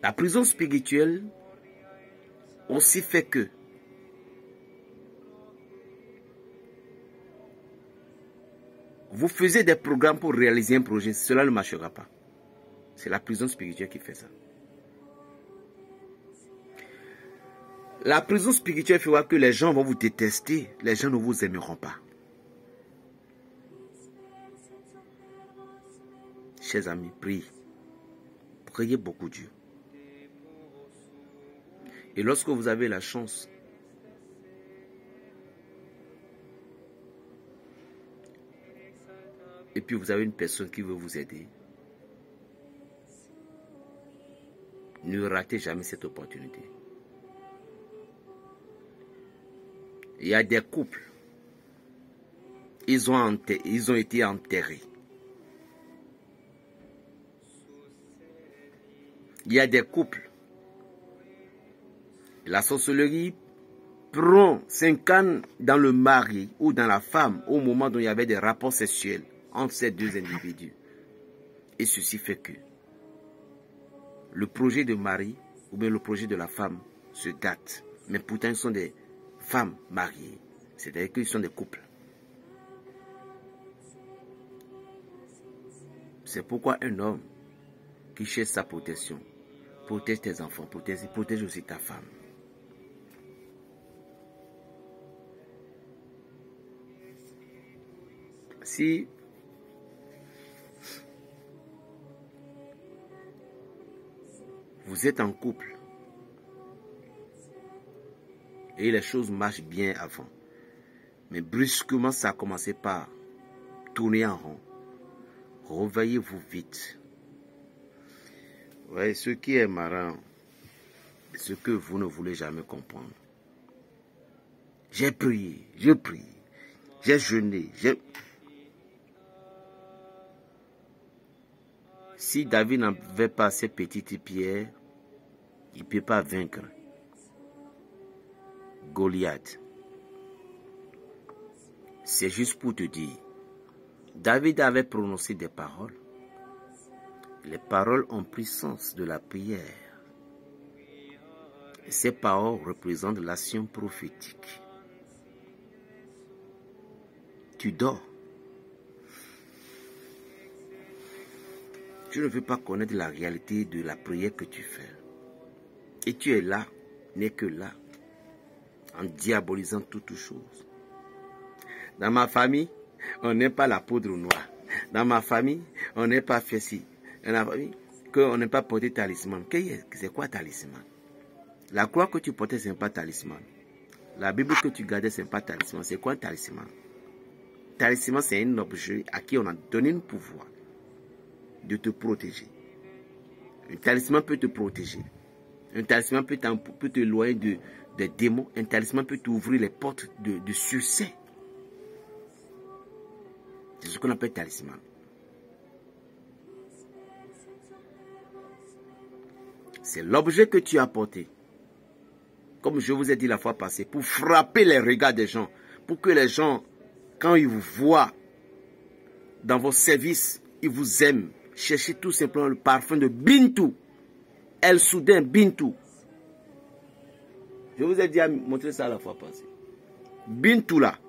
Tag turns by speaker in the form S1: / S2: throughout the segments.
S1: La prison spirituelle aussi fait que vous faisiez des programmes pour réaliser un projet, cela ne marchera pas. C'est la prison spirituelle qui fait ça. La prison spirituelle fera que les gens vont vous détester, les gens ne vous aimeront pas. Chers amis, priez. Priez beaucoup Dieu. Et lorsque vous avez la chance et puis vous avez une personne qui veut vous aider, ne ratez jamais cette opportunité. Il y a des couples, ils ont été enterrés. Il y a des couples, la sorcellerie prend 5 ans dans le mari ou dans la femme au moment où il y avait des rapports sexuels entre ces deux individus. Et ceci fait que le projet de mari ou bien le projet de la femme se gâte. Mais pourtant, ils sont des femmes mariées. C'est-à-dire qu'ils sont des couples. C'est pourquoi un homme qui cherche sa protection, protège tes enfants, protège aussi ta femme. Si vous êtes en couple et les choses marchent bien avant, mais brusquement ça a commencé par tourner en rond, réveillez-vous vite. Ouais, ce qui est marrant, ce que vous ne voulez jamais comprendre. J'ai prié, je prie, j'ai jeûné, Si David n'avait pas ces petites pierres, il ne peut pas vaincre Goliath. C'est juste pour te dire, David avait prononcé des paroles. Les paroles ont pris sens de la prière. Et ces paroles représentent l'action prophétique. Tu dors. Tu ne veux pas connaître la réalité de la prière que tu fais. Et tu es là, n'est que là, en diabolisant toutes choses. Dans ma famille, on n'aime pas la poudre noire. Dans ma famille, on n'aime pas fait ci. Dans ma famille, on n'aime pas porter talisman. C'est quoi talisman? La croix que tu portais, ce n'est pas talisman. La Bible que tu gardais, ce n'est pas talisman. C'est quoi un talisman? Talisman, c'est un objet à qui on a donné le pouvoir de te protéger. Un talisman peut te protéger. Un talisman peut te éloigner des démons. Un talisman peut t'ouvrir les portes de succès. C'est ce qu'on appelle talisman. C'est l'objet que tu as porté. Comme je vous ai dit la fois passée, pour frapper les regards des gens. Pour que les gens, quand ils vous voient dans vos services, ils vous aiment. Cherchez tout simplement le parfum de Bintou. El Soudain Bintou. Je vous ai déjà montré ça la fois passée. Bintou là.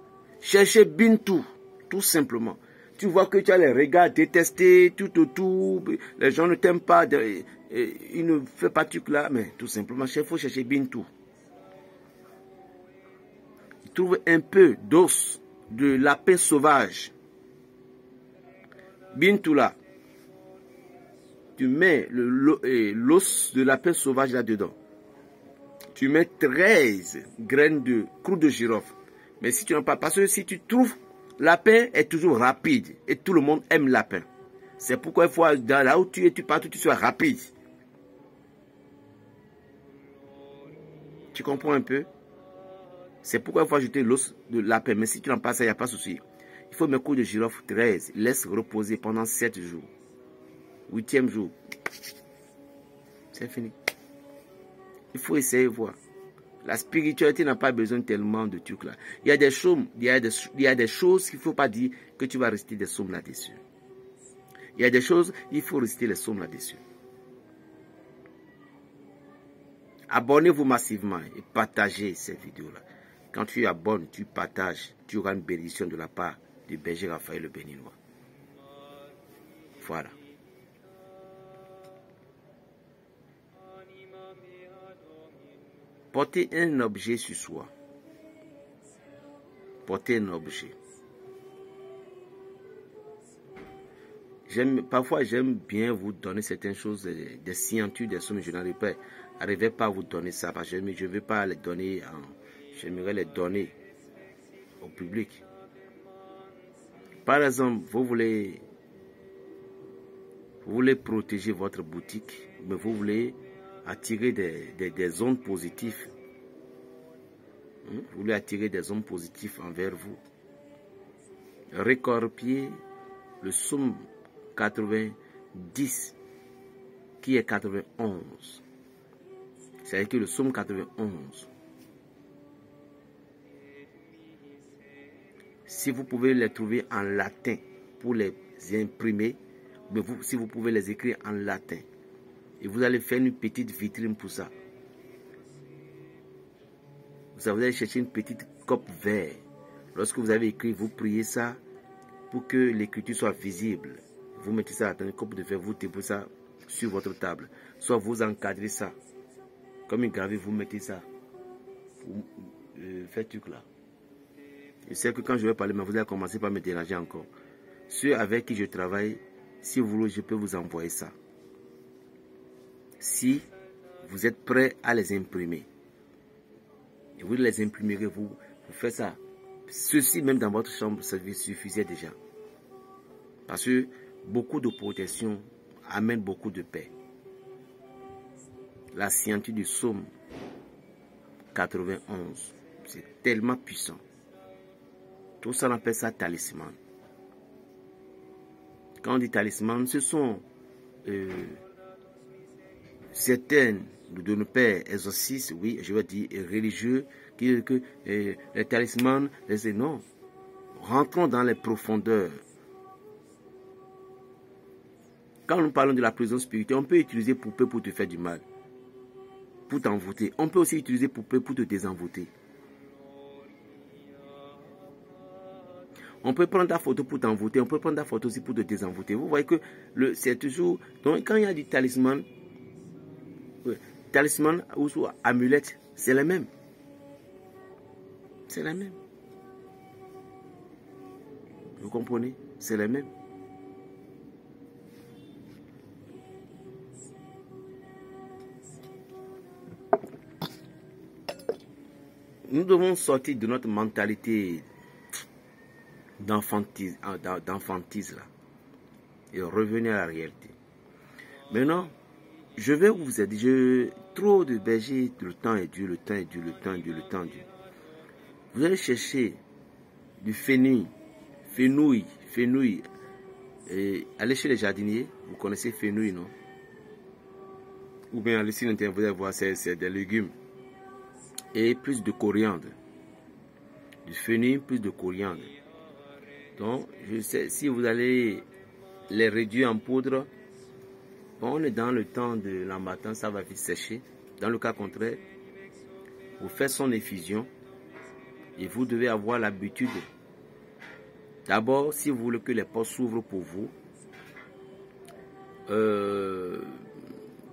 S1: Cherchez Bintou. Tout simplement. Tu vois que tu as les regards détestés, tout autour. Les gens ne t'aiment pas. Ils ne font pas tout là. Mais tout simplement, il faut chercher Bintou. Trouve un peu d'os de lapin sauvage. Bintou là. Tu mets l'os de lapin sauvage là-dedans. Tu mets 13 graines de clou de girofle. Mais si tu n'as pas, parce que si tu trouves, lapin est toujours rapide. Et tout le monde aime lapin. C'est pourquoi il faut, là où tu es, partout, tu sois rapide. Tu comprends un peu? C'est pourquoi il faut ajouter l'os de lapin. Mais si tu n'en pas ça, il n'y a pas de souci. Il faut mettre clou de girofle 13. Laisse reposer pendant 7 jours. 8e jour, c'est fini. Il faut essayer de voir. La spiritualité n'a pas besoin tellement de trucs là. Il y a des choses, il y a des choses qu'il ne faut pas dire que tu vas rester des sommes là-dessus. Il y a des choses, il faut rester les sommes là-dessus. Abonnez-vous massivement et partagez cette vidéo-là. Quand tu abonnes, tu partages, tu auras une bénédiction de la part du berger Raphaël le Béninois. Voilà. Portez un objet sur soi. Portez un objet. Parfois, j'aime bien vous donner certaines choses, des signatures, des sommes. Je n'arrivais pas à vous donner ça parce que je ne veux pas les donner. J'aimerais les donner au public. Par exemple, vous voulez protéger votre boutique, mais vous voulez attirer des ondes positives. Vous voulez attirer des ondes positives envers vous. Récorpiez le psaume 90 qui est 91. C'est-à-dire que le psaume 91. Si vous pouvez les trouver en latin pour les imprimer, mais si vous pouvez les écrire en latin, et vous allez faire une petite vitrine pour ça. Vous allez chercher une petite coupe verte. Lorsque vous avez écrit, vous priez ça pour que l'écriture soit visible. Vous mettez ça dans une coupe de verre, vous déposez ça sur votre table. Soit vous encadrez ça. Comme une gravure, vous mettez ça. Vous faites truc là. Je sais que quand je vais parler, mais vous allez commencer par me déranger encore. Ceux avec qui je travaille, si vous voulez, je peux vous envoyer ça. Si vous êtes prêt à les imprimer. Et vous les imprimerez, vous faites ça. Ceci même dans votre chambre, ça suffisait déjà. Parce que beaucoup de protection amène beaucoup de paix. La signature du psaume 91, c'est tellement puissant. Tout ça, on appelle ça talisman. Quand on dit talisman, ce sont certaines de nos pères exorcistes, oui, je vais dire religieux, qui disent que les talismans, non. Rentrons dans les profondeurs. Quand nous parlons de la prison spirituelle, on peut utiliser poupée pour te faire du mal, pour t'envoûter. On peut aussi utiliser poupée pour te désenvoûter. On peut prendre ta photo pour t'envoûter, on peut prendre ta photo aussi pour te désenvoûter. Vous voyez que c'est toujours... Donc quand il y a du talisman, talisman ou soit amulette, c'est la même. C'est la même. Vous comprenez? C'est la même. Nous devons sortir de notre mentalité d'enfantise là et revenir à la réalité. Maintenant, je vais vous aider. Trop de bergers, le temps est dur, le temps est dur, le temps est dur, le temps est dur. Vous allez chercher du fenouil. Et allez chez les jardiniers, vous connaissez fenouil, non? Ou bien allez sur l'internet, vous allez voir, c'est des légumes. Et plus de coriandre. Du fenouil, plus de coriandre. Donc, je sais, si vous allez les réduire en poudre, bon, on est dans le temps de la matin, ça va vite sécher. Dans le cas contraire, vous faites son effusion et vous devez avoir l'habitude. D'abord, si vous voulez que les portes s'ouvrent pour vous,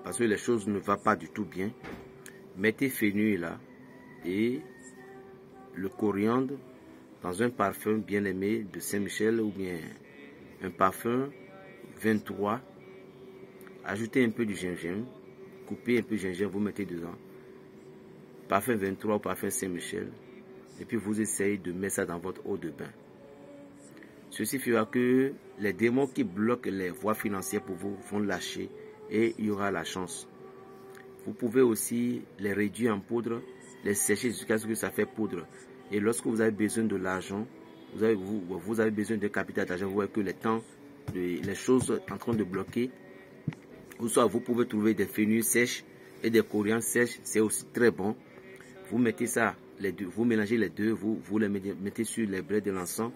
S1: parce que les choses ne vont pas du tout bien, mettez fenouil là et le coriandre dans un parfum bien aimé de Saint-Michel ou bien un parfum 23. Ajoutez un peu du gingembre, coupez un peu de gingembre, vous mettez dedans. Parfum 23 ou parfum Saint-Michel. Et puis vous essayez de mettre ça dans votre eau de bain. Ceci fera que les démons qui bloquent les voies financières pour vous vont lâcher et il y aura la chance. Vous pouvez aussi les réduire en poudre, les sécher jusqu'à ce que ça fait poudre. Et lorsque vous avez besoin de l'argent, vous avez besoin de capital d'argent, vous voyez que les choses sont en train de bloquer. Ou soit vous pouvez trouver des fenouils sèches et des coriandres sèches, c'est aussi très bon. Vous mettez ça, les deux, vous mélangez les deux, vous les mettez sur les braises de l'encens,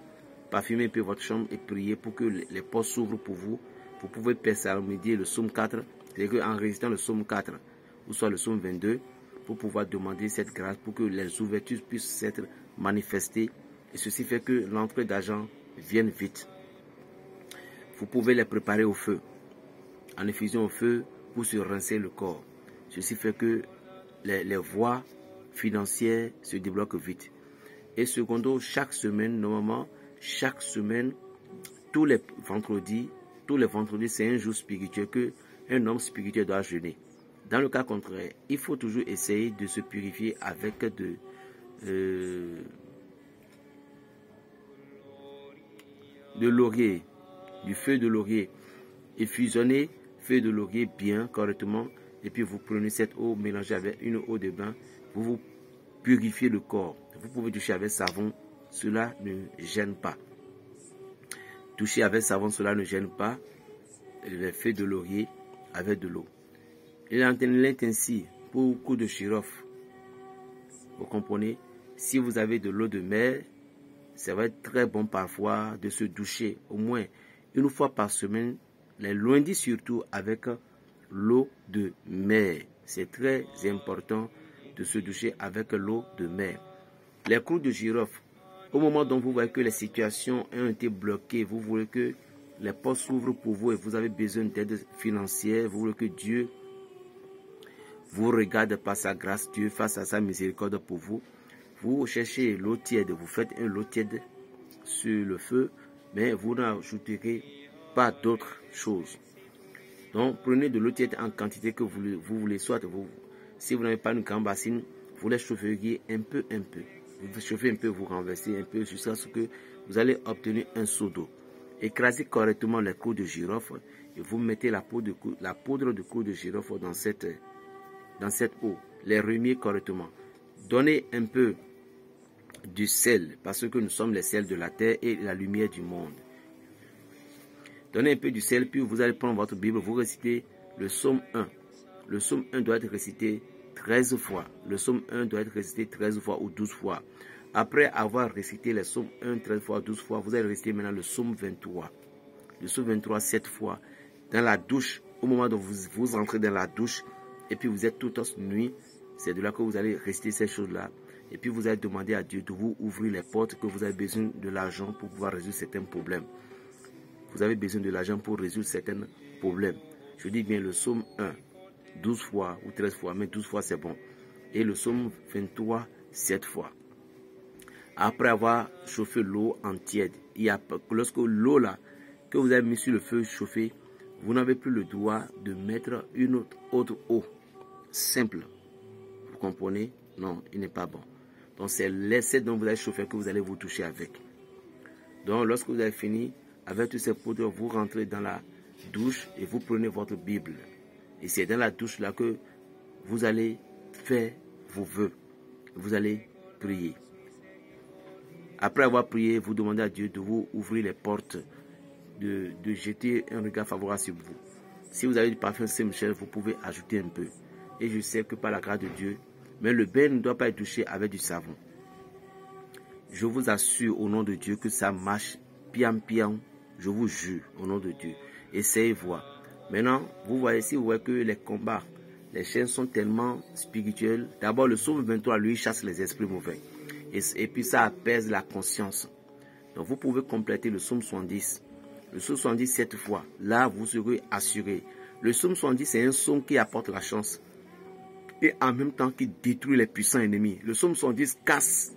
S1: parfumez un peu votre chambre et priez pour que les portes s'ouvrent pour vous. Vous pouvez psalmodier le psaume 4, c'est-à-dire qu'en récitant le psaume 4, ou soit le psaume 22, pour pouvoir demander cette grâce, pour que les ouvertures puissent être manifestées. Et ceci fait que l'entrée d'argent vienne vite. Vous pouvez les préparer au feu, en infusion au feu pour se rincer le corps. Ceci fait que les voies financières se débloquent vite. Et secondo, chaque semaine, normalement, chaque semaine, tous les vendredis, c'est un jour spirituel que un homme spirituel doit jeûner. Dans le cas contraire, il faut toujours essayer de se purifier avec de laurier, du feu de laurier. Et fusionnez feu de laurier bien, correctement. Et puis vous prenez cette eau mélangée avec une eau de bain. Vous purifiez le corps. Vous pouvez toucher avec savon. Cela ne gêne pas. Toucher avec savon, cela ne gêne pas. Le feu de laurier avec de l'eau. Il en est ainsi pour beaucoup de girofle. Vous comprenez? Si vous avez de l'eau de mer, ça va être très bon parfois de se doucher au moins une fois par semaine, les lundis surtout avec l'eau de mer. C'est très important de se doucher avec l'eau de mer. Les clous de girofle, au moment dont vous voyez que les situations ont été bloquées, vous voulez que les portes s'ouvrent pour vous et vous avez besoin d'aide financière, vous voulez que Dieu vous regarde par sa grâce, Dieu face à sa miséricorde pour vous. Vous cherchez l'eau tiède, vous faites un eau tiède sur le feu, mais vous n'ajouterez pas d'autres choses. Donc prenez de l'eau tiède en quantité que vous voulez, soit si vous n'avez pas une grande bassine, vous la chaufferiez un peu. Vous chauffez un peu, vous renversez un peu jusqu'à ce que vous allez obtenir un seau d'eau. Écrasez correctement les clous de girofle et vous mettez la poudre de clous de girofle dans cette eau. Les remuez correctement. Donnez un peu du sel, parce que nous sommes les sels de la terre et la lumière du monde. Donnez un peu du sel, puis vous allez prendre votre Bible, vous récitez le psaume 1. Le psaume 1 doit être récité 13 fois. Le psaume 1 doit être récité 13 fois ou 12 fois. Après avoir récité les psaumes 1, 13 fois, 12 fois, vous allez réciter maintenant le psaume 23. Le psaume 23, 7 fois. Dans la douche, au moment où vous entrez dans la douche, et puis vous êtes tout en nuit, c'est de là que vous allez réciter ces choses-là. Et puis vous allez demander à Dieu de vous ouvrir les portes, que vous avez besoin de l'argent pour pouvoir résoudre certains problèmes. Vous avez besoin de l'argent pour résoudre certains problèmes. Je dis bien le psaume 1, 12 fois ou 13 fois, mais 12 fois c'est bon. Et le psaume 23, 7 fois. Après avoir chauffé l'eau en tiède, lorsque l'eau là, que vous avez mis sur le feu chauffé, vous n'avez plus le droit de mettre une autre eau simple. Vous comprenez? Non, il n'est pas bon. Donc c'est l'essai dont vous allez chauffer que vous allez vous toucher avec. Donc lorsque vous avez fini avec toutes ces poudres, vous rentrez dans la douche et vous prenez votre Bible. Et c'est dans la douche là que vous allez faire vos vœux. Vous allez prier. Après avoir prié, vous demandez à Dieu de vous ouvrir les portes, de jeter un regard favorable sur vous. Si vous avez du parfum Saint-Michel, vous pouvez ajouter un peu. Et je sais que par la grâce de Dieu, mais le bain ne doit pas être touché avec du savon. Je vous assure au nom de Dieu que ça marche piam. Je vous jure au nom de Dieu. Essayez voir. Maintenant, vous voyez que les combats, les chaînes sont tellement spirituelles. D'abord, le psaume 23, lui, chasse les esprits mauvais. Et puis ça apaise la conscience. Donc vous pouvez compléter le psaume 70. Le psaume 70 7 fois. Là, vous serez assuré. Le psaume 70, c'est un psaume qui apporte la chance. Et en même temps qui détruit les puissants ennemis. Le psaume 70 casse.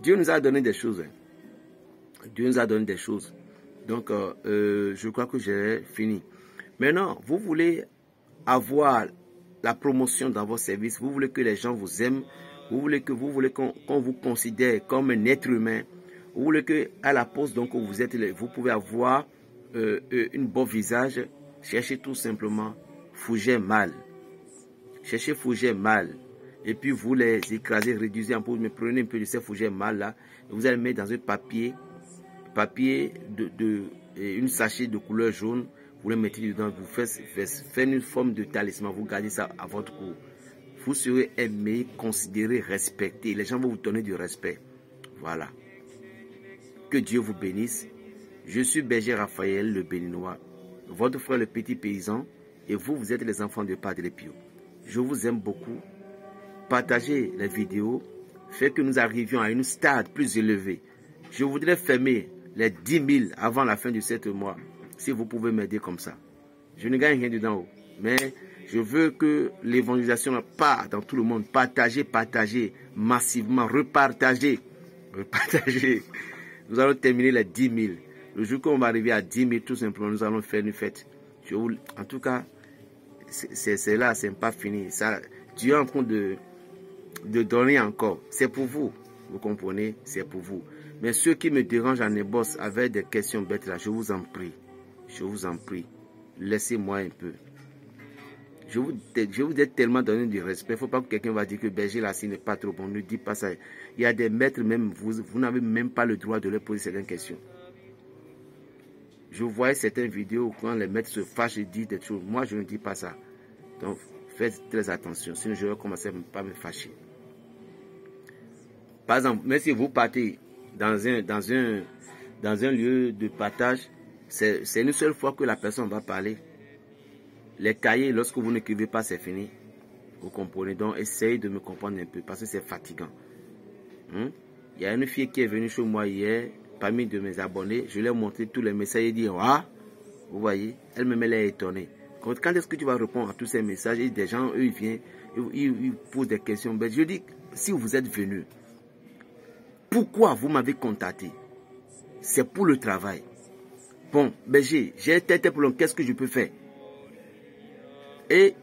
S1: Dieu nous a donné des choses. Dieu nous a donné des choses. Donc, je crois que j'ai fini. Maintenant, vous voulez avoir la promotion dans vos services. Vous voulez que les gens vous aiment. Vous voulez qu'on vous considère comme un être humain. Vous voulez que à la poste donc où vous êtes, vous pouvez avoir un beau visage. Cherchez tout simplement fougère mâle. Cherchez fougère mâle. Et puis vous les écrasez, réduisez en poudre. Mais prenez un peu de ces fougères mâles là. Et vous allez mettre dans un papier une sachet de couleur jaune. Vous le mettez dedans. Vous faites une forme de talisman. Vous gardez ça à votre cou. Vous serez aimé, considéré, respecté. Les gens vont vous donner du respect. Voilà. Que Dieu vous bénisse. Je suis Berger Raphaël, le Béninois. Votre frère, le petit paysan. Et vous, vous êtes les enfants de Padre Pio. je vous aime beaucoup. Partagez les vidéos, fait que nous arrivions à une stade plus élevée. Je voudrais fermer les 10 000 avant la fin de 7 mois, si vous pouvez m'aider comme ça. Je ne gagne rien dedans, mais je veux que l'évangélisation parte dans tout le monde. Partagez, partagez, massivement, repartagez, repartagez. Nous allons terminer les 10 000. Le jour qu'on va arriver à 10 000, tout simplement, nous allons faire une fête. En tout cas, c'est là, c'est pas fini. Ça, Dieu est en train de donner encore. C'est pour vous, vous comprenez, c'est pour vous. Mais ceux qui me dérangent en ébauche avec des questions bêtes là, je vous en prie, laissez-moi un peu. Je vous ai tellement donné du respect. Il ne faut pas que quelqu'un va dire que berger là, ce n'est pas trop bon. Ne dis pas ça. Il y a des maîtres même, vous n'avez même pas le droit de leur poser certaines questions. Je voyais certaines vidéos quand les maîtres se fâchent et disent des choses. Moi, je ne dis pas ça. Donc, faites très attention. Sinon, je vais commencer à me fâcher. Par exemple, même si vous partez dans un lieu de partage, c'est une seule fois que la personne va parler. Les cahiers, lorsque vous n'écrivez pas, c'est fini. Vous comprenez? Donc, essayez de me comprendre un peu parce que c'est fatigant. Il y a une fille qui est venue chez moi hier, parmi de mes abonnés. Je lui ai montré tous les messages et dit, ah, vous voyez, elle-même, elle est étonnée. Quand est-ce que tu vas répondre à tous ces messages? Et des gens, eux, ils viennent, ils posent des questions. Ben, je dis, si vous êtes venu, pourquoi vous m'avez contacté? C'est pour le travail. Bon, ben j'ai tel problème, qu'est-ce que je peux faire? Et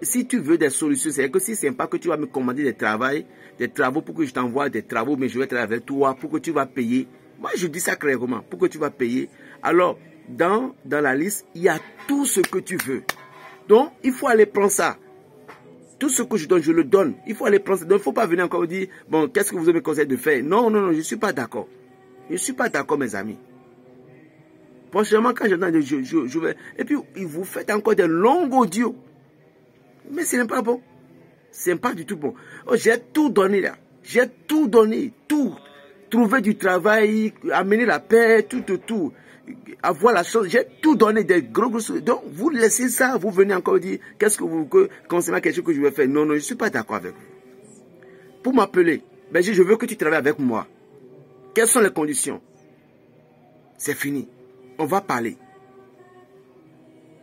S1: si tu veux des solutions, c'est que si c'est pas que tu vas me commander des travaux pour que je t'envoie des travaux, mais je vais travailler avec toi, pour que tu vas payer. Moi, je dis ça clairement, pour que tu vas payer. Alors, dans la liste, il y a tout ce que tu veux. Donc, il faut aller prendre ça. Tout ce que je donne, je le donne. Il faut aller prendre ça. Donc, il ne faut pas venir encore dire, bon, qu'est-ce que vous me conseillez de faire? Non, non, non, je ne suis pas d'accord. Je ne suis pas d'accord, mes amis. Prochainement, quand j'entends, je vais... Et puis, vous faites encore des longs audios. Mais ce n'est pas bon. Ce n'est pas du tout bon. Oh, j'ai tout donné là. J'ai tout donné. Tout. Trouver du travail, amener la paix, tout. Avoir la chose. J'ai tout donné, des gros. Donc, vous laissez ça, vous venez encore dire, qu'est-ce que vous... concernant quelque chose que je vais faire. Non, non, je ne suis pas d'accord avec vous. Pour m'appeler, ben, je veux que tu travailles avec moi. Quelles sont les conditions? C'est fini. On va parler.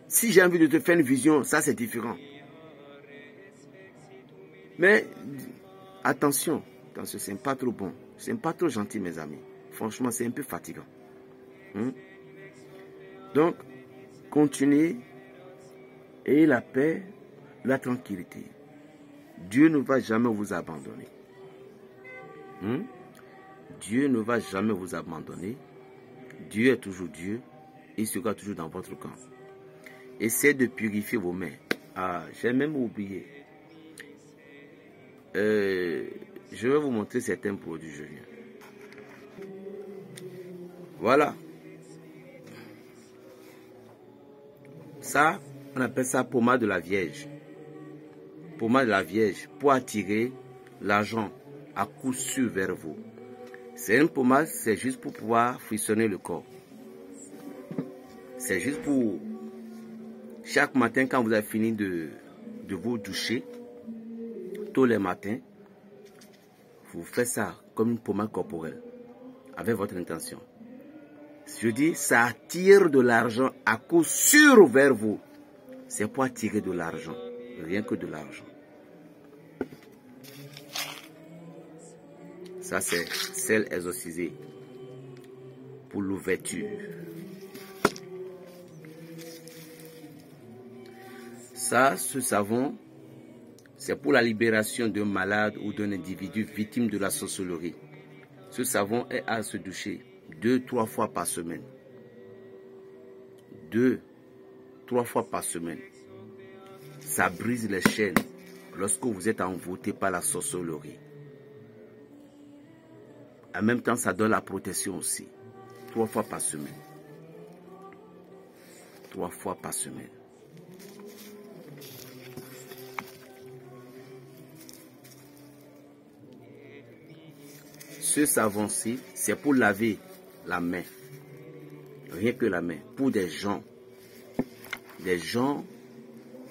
S1: Si j'ai envie de te faire une vision, ça c'est différent. Mais attention, c'est pas trop bon. C'est pas trop gentil, mes amis. Franchement, c'est un peu fatigant. Donc, continuez. Et la paix, la tranquillité. Dieu ne va jamais vous abandonner. Dieu ne va jamais vous abandonner. Dieu est toujours Dieu. Il sera toujours dans votre camp. Essayez de purifier vos mains. Ah, j'ai même oublié. Je vais vous montrer certains produits, je viens. Voilà. Ça, on appelle ça pommade de la Vierge. Pommade de la Vierge pour attirer l'argent à coup sûr vers vous. C'est une pommade, c'est juste pour pouvoir frissonner le corps. C'est juste pour chaque matin quand vous avez fini de vous doucher, tous les matins, vous faites ça comme une pommade corporelle, avec votre intention. Je dis, ça attire de l'argent à coup sûr vers vous. C'est pour attirer de l'argent, rien que de l'argent. Ça, c'est sel exorcisé pour l'ouverture. Ça, ce savon, c'est pour la libération d'un malade ou d'un individu victime de la sorcellerie. Ce savon est à se doucher 2-3 fois par semaine. 2-3 fois par semaine. Ça brise les chaînes lorsque vous êtes envoûté par la sorcellerie. En même temps, ça donne la protection aussi. 3 fois par semaine. 3 fois par semaine. Ce savon-ci, c'est pour laver la main. Rien que la main. Pour des gens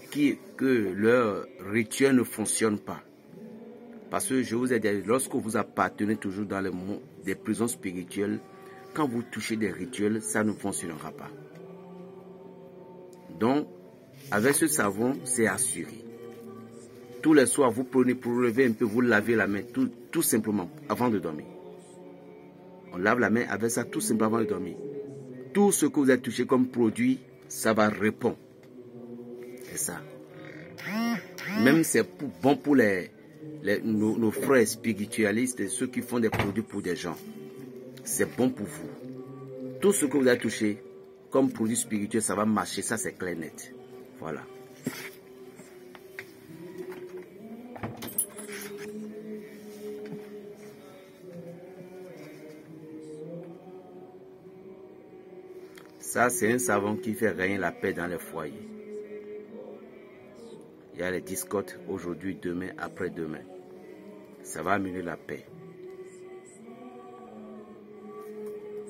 S1: que leur rituel ne fonctionne pas. Parce que je vous ai dit, lorsque vous appartenez toujours dans le monde des prisons spirituelles, quand vous touchez des rituels, ça ne fonctionnera pas. Donc, avec ce savon, c'est assuré. Tous les soirs, vous prenez pour lever un peu, vous lavez la main, tout simplement, avant de dormir. On lave la main avec ça, tout simplement avant de dormir. Tout ce que vous avez touché comme produit, ça va répondre. C'est ça. Même c'est bon pour nos frères spiritualistes, ceux qui font des produits pour des gens. C'est bon pour vous. Tout ce que vous avez touché comme produit spirituel, ça va marcher. Ça, c'est clair net. Voilà. Ça, c'est un savon qui fait régner la paix dans les foyers. Il y a les discotes aujourd'hui, demain, après-demain. Ça va amener la paix.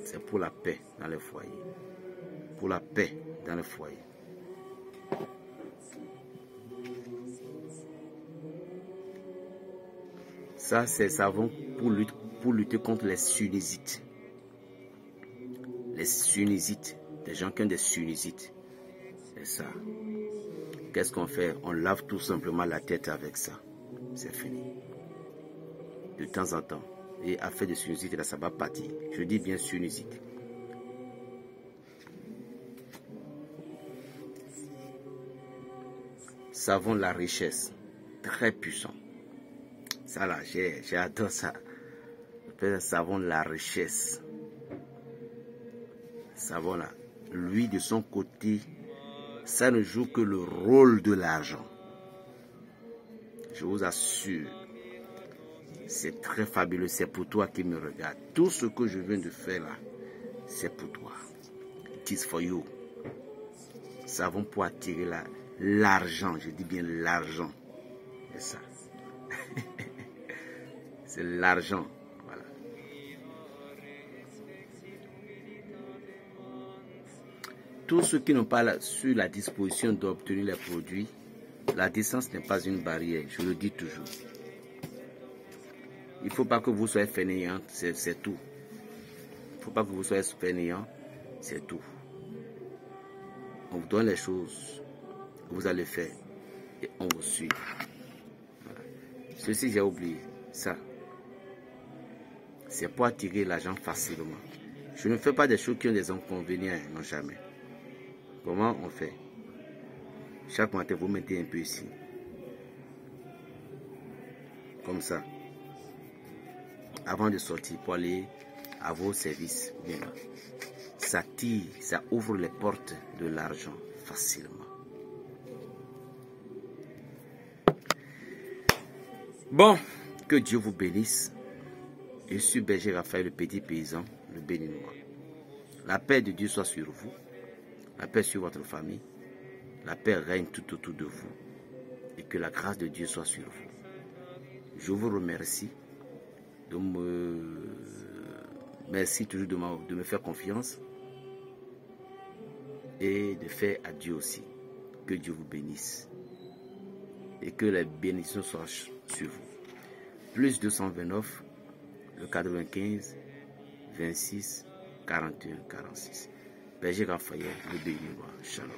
S1: C'est pour la paix dans les foyers. Pour la paix dans les foyers. Ça, c'est savon pour lutter contre les sinusite. Les sinusite. Des gens qui ont des sinusite. C'est ça. Qu'est-ce qu'on fait? On lave tout simplement la tête avec ça. C'est fini. De temps en temps. Et affaire de sinusite, là, ça va partir. Je dis bien sinusite. Savon la richesse. Très puissant. Ça là, j'adore ça. Savon la richesse. Savon là. Lui, de son côté, ça ne joue que le rôle de l'argent. Je vous assure. C'est très fabuleux. C'est pour toi qui me regarde. Tout ce que je viens de faire là, c'est pour toi. It is for you. Savon pour attirer l'argent. Je dis bien l'argent. C'est ça. C'est l'argent. Voilà. Tous ceux qui n'ont pas sur la disposition d'obtenir les produits, la distance n'est pas une barrière. Je le dis toujours. Il ne faut pas que vous soyez fainéant, c'est tout. Il ne faut pas que vous soyez fainéant, c'est tout. On vous donne les choses, vous allez faire et on vous suit. Voilà. Ceci, j'ai oublié. Ça, c'est pour attirer l'argent facilement. Je ne fais pas des choses qui ont des inconvénients, non jamais. Comment on fait? Chaque matin, vous mettez un peu ici. Comme ça. Avant de sortir pour aller à vos services. Bien. Ça tire, ça ouvre les portes de l'argent facilement. Bon, que Dieu vous bénisse. Je suis berger Raphaël, le petit paysan, le béninois. La paix de Dieu soit sur vous. La paix sur votre famille. La paix règne tout autour de vous. Et que la grâce de Dieu soit sur vous. Je vous remercie. Merci toujours de me faire confiance. Et de faire à Dieu aussi. Que Dieu vous bénisse. Et que les bénédictions soient sur vous. Plus 229, le 95, 26, 41, 46. Berger Raphaël, le béninois. Shalom.